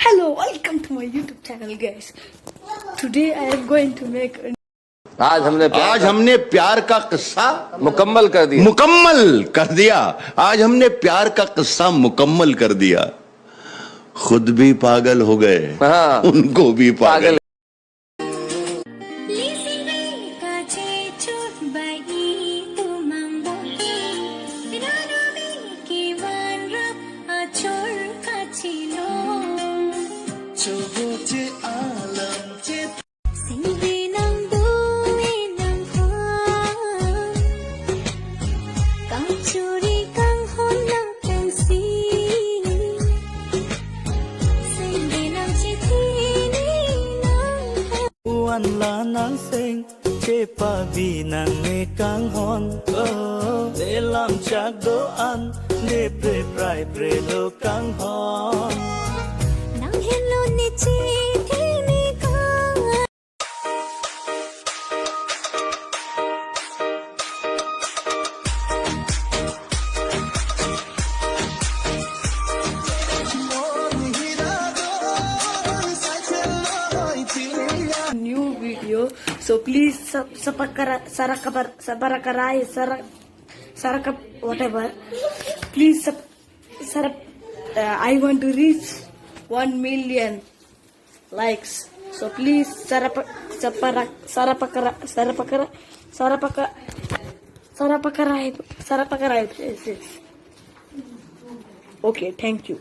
Hello, welcome to my YouTube channel, guys. Today I am going to make a आज हमने प्यार का किस्सा मुकम्मल कर दिया आज हमने प्यार का किस्सा मुकम्मल कर दिया। खुद भी पागल हो गए, हाँ, उनको भी पागल। la nang sing che pa vi nang me kang hon để làm chắc đồ ăn để pre prai pre lo kang hon nang hello ni chi thi ni kang new video, so please whatever. Please I want to reach 1 million likes. So please sarapakarai. Okay, thank you.